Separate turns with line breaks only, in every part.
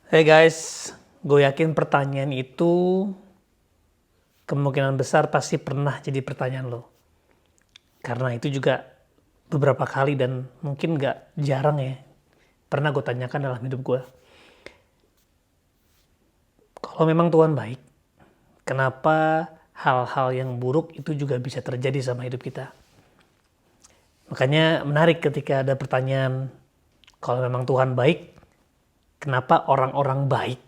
Hey guys, gue yakin pertanyaan itu kemungkinan besar pasti pernah jadi pertanyaan lo. Karena itu juga beberapa kali dan mungkin gak jarang ya, pernah gue tanyakan dalam hidup gue. Kalau memang Tuhan baik, kenapa hal-hal yang buruk itu juga bisa terjadi sama hidup kita? Makanya menarik ketika ada pertanyaan, kalau memang Tuhan baik, kenapa orang-orang baik,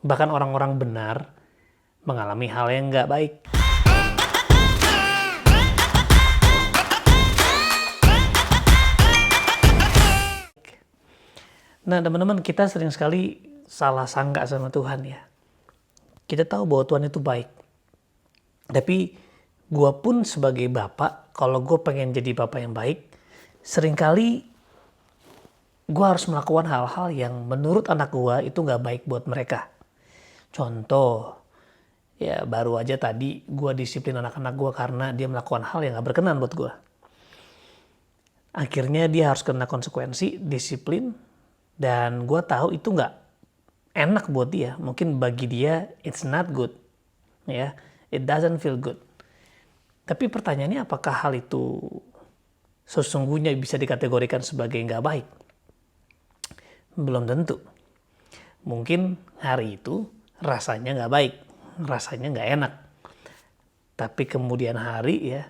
bahkan orang-orang benar, mengalami hal yang gak baik? Nah teman-teman, kita sering sekali salah sangka sama Tuhan ya. Kita tahu bahwa Tuhan itu baik. Tapi gue pun sebagai bapak, kalau gue pengen jadi bapak yang baik, seringkali gue harus melakukan hal-hal yang menurut anak gue itu gak baik buat mereka. Contoh, ya baru aja tadi gue disiplin anak-anak gue karena dia melakukan hal yang gak berkenan buat gue. Akhirnya dia harus kena konsekuensi, disiplin, dan gue tahu itu gak enak buat dia. Mungkin bagi dia it's not good, ya, it doesn't feel good. Tapi pertanyaannya, apakah hal itu sesungguhnya bisa dikategorikan sebagai nggak baik? Belum tentu. Mungkin hari itu rasanya nggak baik, rasanya nggak enak. Tapi kemudian hari ya,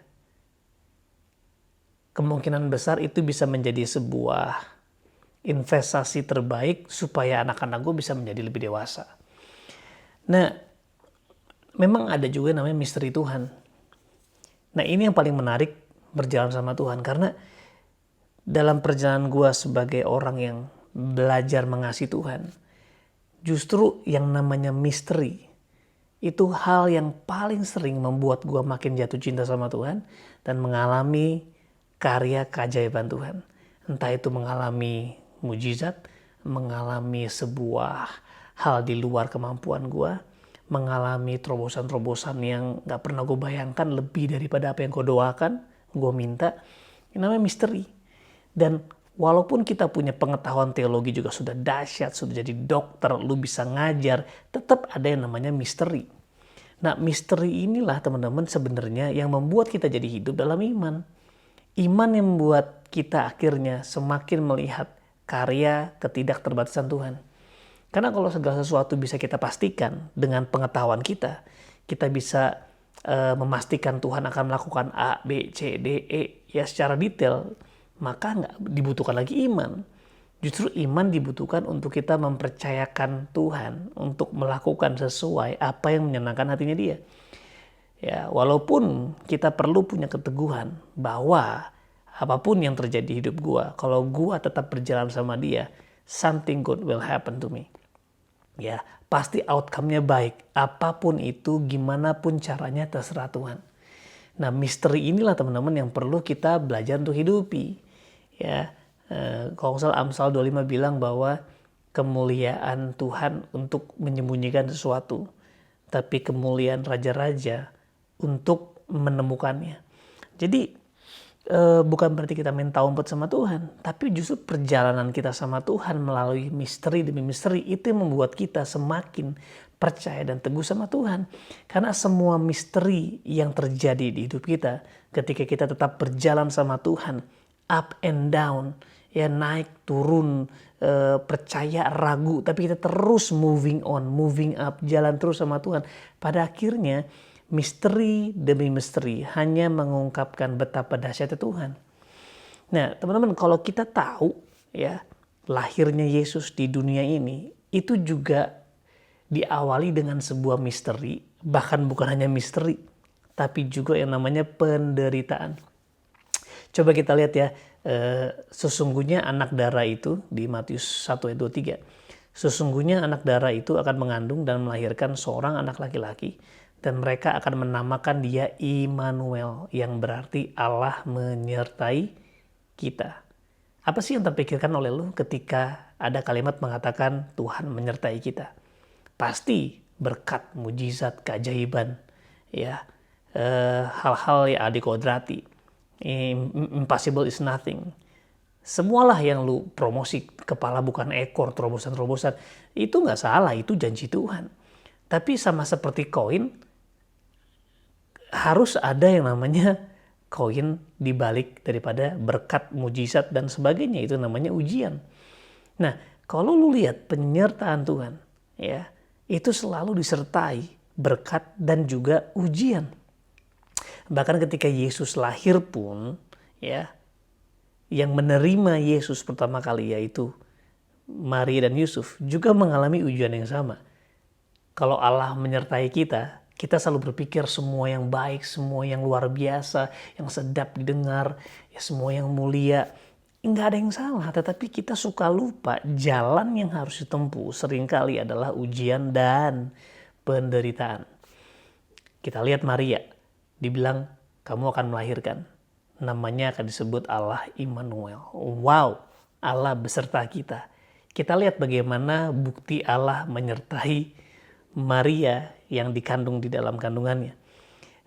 kemungkinan besar itu bisa menjadi sebuah investasi terbaik supaya anak-anak gue bisa menjadi lebih dewasa. Nah, memang ada juga namanya misteri Tuhan. Nah ini yang paling menarik berjalan sama Tuhan, karena dalam perjalanan gue sebagai orang yang belajar mengasihi Tuhan, justru yang namanya misteri itu hal yang paling sering membuat gue makin jatuh cinta sama Tuhan dan mengalami karya keajaiban Tuhan. Entah itu mengalami mujizat, mengalami sebuah hal di luar kemampuan gue, mengalami terobosan-terobosan yang gak pernah gue bayangkan lebih daripada apa yang gue doakan, gue minta. Ini namanya misteri. Dan walaupun kita punya pengetahuan teologi juga sudah dahsyat, sudah jadi dokter, lu bisa ngajar, tetap ada yang namanya misteri. Nah misteri inilah teman-teman sebenarnya yang membuat kita jadi hidup dalam iman. Iman yang membuat kita akhirnya semakin melihat karya ketidakterbatasan Tuhan. Karena kalau segala sesuatu bisa kita pastikan dengan pengetahuan kita, kita bisa memastikan Tuhan akan melakukan A, B, C, D, E ya secara detail, maka nggak dibutuhkan lagi iman. Justru iman dibutuhkan untuk kita mempercayakan Tuhan untuk melakukan sesuai apa yang menyenangkan hatinya Dia. Ya, walaupun kita perlu punya keteguhan bahwa apapun yang terjadi hidup gua, kalau gua tetap berjalan sama Dia, something good will happen to me. Ya, pasti outcome-nya baik. Apapun itu, gimana pun caranya terserah Tuhan. Nah, misteri inilah teman-teman yang perlu kita belajar untuk hidupi. Ya, kalau Amsal 25 bilang bahwa kemuliaan Tuhan untuk menyembunyikan sesuatu, tapi kemuliaan raja-raja untuk menemukannya. Jadi bukan berarti kita main umpet sama Tuhan, tapi justru perjalanan kita sama Tuhan melalui misteri demi misteri itu yang membuat kita semakin percaya dan teguh sama Tuhan. Karena semua misteri yang terjadi di hidup kita, ketika kita tetap berjalan sama Tuhan, up and down, ya naik turun, percaya ragu, tapi kita terus moving on, moving up, jalan terus sama Tuhan. Pada akhirnya misteri demi misteri hanya mengungkapkan betapa dahsyatnya Tuhan. Nah teman-teman, kalau kita tahu ya lahirnya Yesus di dunia ini itu juga diawali dengan sebuah misteri, bahkan bukan hanya misteri, tapi juga yang namanya penderitaan. Coba kita lihat ya, sesungguhnya anak darah itu di Matius 1 ayat 23. Sesungguhnya anak darah itu akan mengandung dan melahirkan seorang anak laki-laki, dan mereka akan menamakan dia Immanuel, yang berarti Allah menyertai kita. Apa sih yang terpikirkan oleh lu ketika ada kalimat mengatakan Tuhan menyertai kita? Pasti berkat, mujizat, keajaiban, ya, hal-hal yang adikodrati, impossible is nothing. Semualah yang lu promosi, kepala bukan ekor, terobosan-terobosan, itu nggak salah, itu janji Tuhan. Tapi sama seperti koin, harus ada yang namanya koin dibalik daripada berkat, mujizat, dan sebagainya. Itu namanya ujian. Nah, kalau lu lihat penyertaan Tuhan, ya, itu selalu disertai berkat dan juga ujian. Bahkan ketika Yesus lahir pun, ya, yang menerima Yesus pertama kali yaitu Maria dan Yusuf juga mengalami ujian yang sama. Kalau Allah menyertai kita, kita selalu berpikir semua yang baik, semua yang luar biasa, yang sedap didengar, ya semua yang mulia. Nggak ada yang salah, tetapi kita suka lupa jalan yang harus ditempuh seringkali adalah ujian dan penderitaan. Kita lihat Maria, dibilang kamu akan melahirkan. Namanya akan disebut Allah Immanuel. Wow, Allah beserta kita. Kita lihat bagaimana bukti Allah menyertai Maria yang dikandung di dalam kandungannya.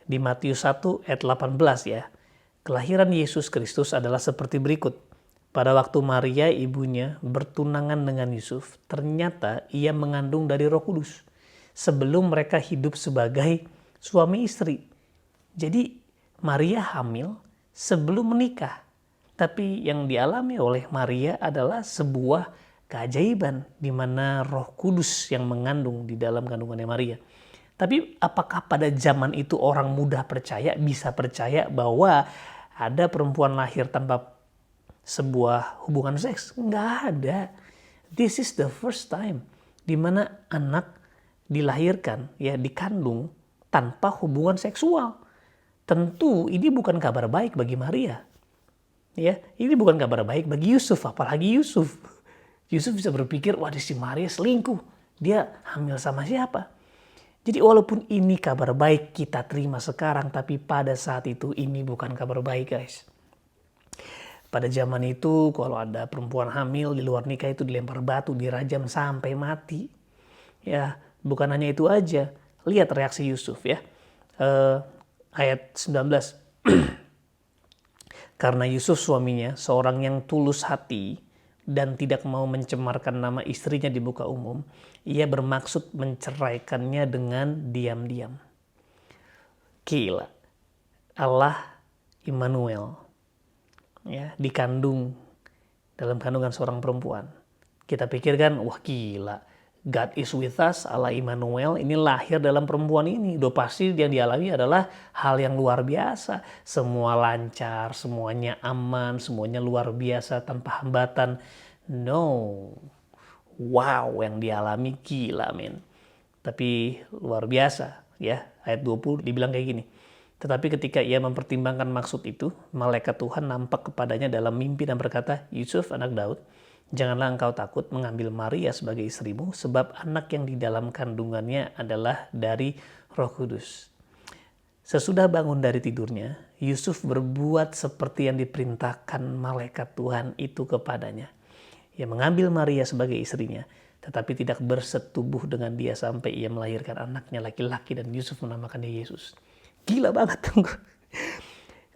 Di Matius 1 ayat 18 ya. Kelahiran Yesus Kristus adalah seperti berikut. Pada waktu Maria ibunya bertunangan dengan Yusuf, ternyata ia mengandung dari Roh Kudus. Sebelum mereka hidup sebagai suami istri. Jadi Maria hamil sebelum menikah. Tapi yang dialami oleh Maria adalah sebuah keajaiban di mana Roh Kudus yang mengandung di dalam kandungannya Maria. Tapi apakah pada zaman itu orang mudah percaya, bisa percaya bahwa ada perempuan lahir tanpa sebuah hubungan seks? Nggak ada. This is the first time di mana anak dilahirkan, ya, dikandung tanpa hubungan seksual. Tentu ini bukan kabar baik bagi Maria. Ya, ini bukan kabar baik bagi Yusuf, apalagi Yusuf. Yusuf bisa berpikir, wah si Maria selingkuh. Dia hamil sama siapa? Jadi walaupun ini kabar baik kita terima sekarang, tapi pada saat itu ini bukan kabar baik, guys. Pada zaman itu kalau ada perempuan hamil di luar nikah itu dilempar batu, dirajam sampai mati. Ya, bukan hanya itu aja. Lihat reaksi Yusuf ya. Ayat 19. Karena Yusuf suaminya seorang yang tulus hati dan tidak mau mencemarkan nama istrinya di muka umum, ia bermaksud menceraikannya dengan diam-diam. Gila. Allah Immanuel, ya, dikandung dalam kandungan seorang perempuan. Kita pikirkan, wah gila, God is with us, Allah Immanuel ini lahir dalam perempuan ini. Udah pasti yang dialami adalah hal yang luar biasa. Semua lancar, semuanya aman, semuanya luar biasa tanpa hambatan. No. Wow, yang dialami gila, men. Tapi luar biasa, ya. Ayat 20 dibilang kayak gini. Tetapi ketika ia mempertimbangkan maksud itu, malaikat Tuhan nampak kepadanya dalam mimpi dan berkata, Yusuf anak Daud, janganlah engkau takut mengambil Maria sebagai istrimu, sebab anak yang di dalam kandungannya adalah dari Roh Kudus. Sesudah bangun dari tidurnya, Yusuf berbuat seperti yang diperintahkan malaikat Tuhan itu kepadanya. Ia mengambil Maria sebagai istrinya, tetapi tidak bersetubuh dengan dia sampai ia melahirkan anaknya laki-laki dan Yusuf menamakan dia Yesus. Gila banget.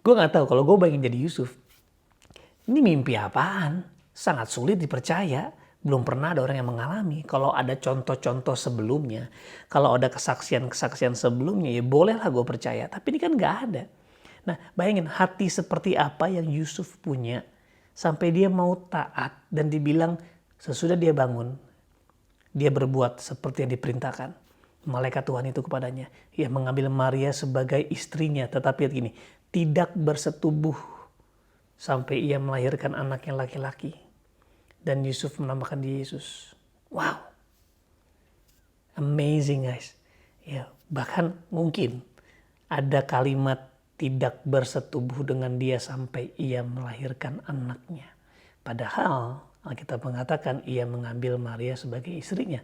Gue gak tahu kalau gue bayangin jadi Yusuf. Ini mimpi apaan? Sangat sulit dipercaya. Belum pernah ada orang yang mengalami. Kalau ada contoh-contoh sebelumnya, kalau ada kesaksian-kesaksian sebelumnya, ya bolehlah gue percaya. Tapi ini kan gak ada. Nah, bayangin hati seperti apa yang Yusuf punya sampai dia mau taat dan dibilang sesudah dia bangun, dia berbuat seperti yang diperintahkan malaikat Tuhan itu kepadanya. Ia mengambil Maria sebagai istrinya, tetapi gini, tidak bersetubuh sampai ia melahirkan anaknya laki-laki. Dan Yusuf menamakan dia Yesus. Wow. Amazing, guys. Ya, bahkan mungkin ada kalimat tidak bersetubuh dengan dia sampai ia melahirkan anaknya. Padahal Alkitab mengatakan ia mengambil Maria sebagai istrinya.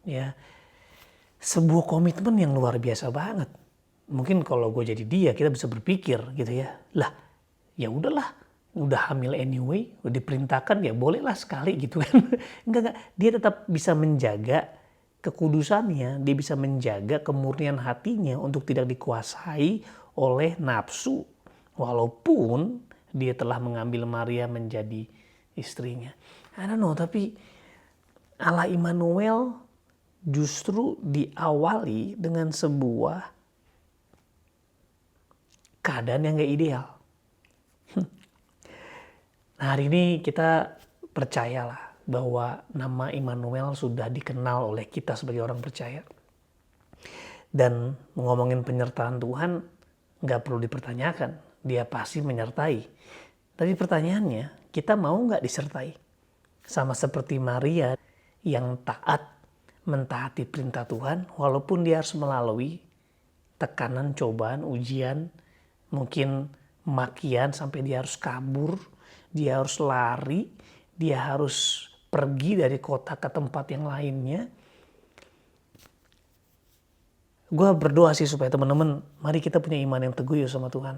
Ya, sebuah komitmen yang luar biasa banget. Mungkin kalau gue jadi dia, kita bisa berpikir gitu ya. Lah, ya udahlah, udah hamil anyway, udah diperintahkan ya bolehlah sekali gitu kan. Enggak, dia tetap bisa menjaga kekudusannya, dia bisa menjaga kemurnian hatinya untuk tidak dikuasai oleh nafsu. Walaupun dia telah mengambil Maria menjadi istrinya. I don't know, tapi Allah Immanuel justru diawali dengan sebuah keadaan yang gak ideal. Nah, hari ini kita percayalah bahwa nama Immanuel sudah dikenal oleh kita sebagai orang percaya. Dan ngomongin penyertaan Tuhan gak perlu dipertanyakan. Dia pasti menyertai. Tapi pertanyaannya, kita mau gak disertai? Sama seperti Maria yang taat mentaati perintah Tuhan walaupun dia harus melalui tekanan, cobaan, ujian, mungkin makian sampai dia harus kabur, dia harus lari, dia harus pergi dari kota ke tempat yang lainnya. Gue berdoa sih supaya teman-teman, mari kita punya iman yang teguh ya sama Tuhan.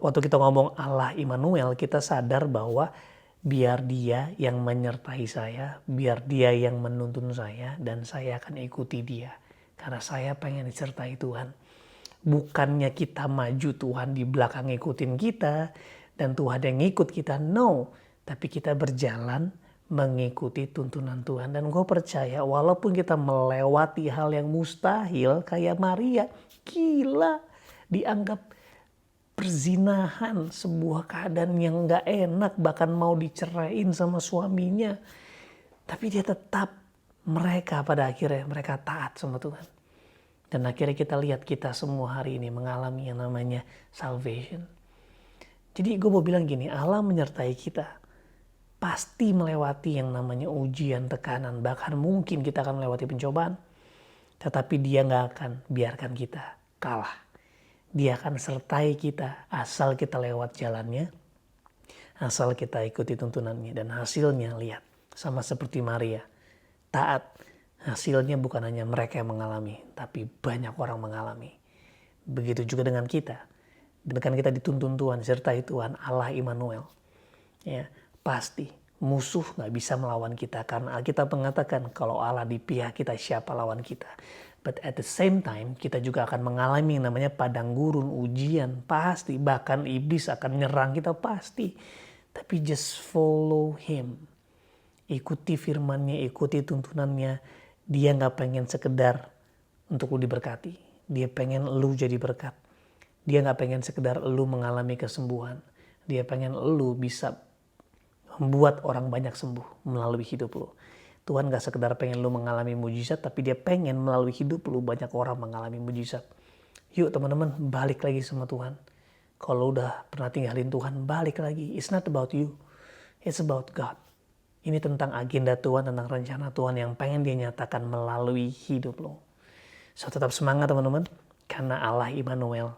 Waktu kita ngomong Allah Immanuel, kita sadar bahwa biar dia yang menyertai saya, biar dia yang menuntun saya, dan saya akan ikuti dia. Karena saya pengen disertai Tuhan. Bukannya kita maju Tuhan di belakang ngikutin kita, dan Tuhan yang ngikut kita, no. Tapi kita berjalan mengikuti tuntunan Tuhan. Dan gue percaya walaupun kita melewati hal yang mustahil kayak Maria, gila, dianggap perzinahan, sebuah keadaan yang gak enak, bahkan mau diceraiin sama suaminya. Tapi dia tetap, mereka pada akhirnya mereka taat sama Tuhan. Dan akhirnya kita lihat kita semua hari ini mengalami yang namanya salvation. Jadi gue mau bilang gini, Allah menyertai kita. Pasti melewati yang namanya ujian, tekanan. Bahkan mungkin kita akan melewati pencobaan. Tetapi dia gak akan biarkan kita kalah. Dia akan sertai kita asal kita lewat jalannya. Asal kita ikuti tuntunannya. Dan hasilnya lihat, sama seperti Maria. Taat. Hasilnya bukan hanya mereka yang mengalami, tapi banyak orang mengalami. Begitu juga dengan kita. Dengan kita dituntun Tuhan, sertai Tuhan, Allah Immanuel. Ya, pasti musuh gak bisa melawan kita. Karena Alkitab mengatakan kalau Allah di pihak kita, siapa lawan kita. But at the same time, kita juga akan mengalami yang namanya padang gurun, ujian, pasti. Bahkan iblis akan menyerang kita, pasti. Tapi just follow him. Ikuti firman-Nya, ikuti tuntunannya. Dia gak pengen sekedar untuk lu diberkati. Dia pengen lu jadi berkat. Dia gak pengen sekedar lu mengalami kesembuhan. Dia pengen lu bisa membuat orang banyak sembuh melalui hidup lu. Tuhan gak sekedar pengen lu mengalami mujizat, tapi dia pengen melalui hidup lu banyak orang mengalami mujizat. Yuk teman-teman, balik lagi sama Tuhan. Kalau udah pernah tinggalin Tuhan, balik lagi. It's not about you. It's about God. Ini tentang agenda Tuhan, tentang rencana Tuhan yang pengen dia nyatakan melalui hidup lo. So tetap semangat teman-teman. Karena Allah Immanuel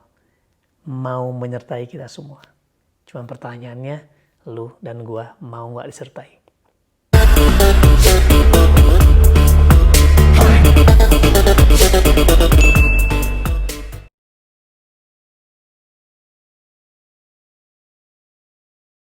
mau menyertai kita semua. Cuman pertanyaannya, lu dan gua mau gak disertai?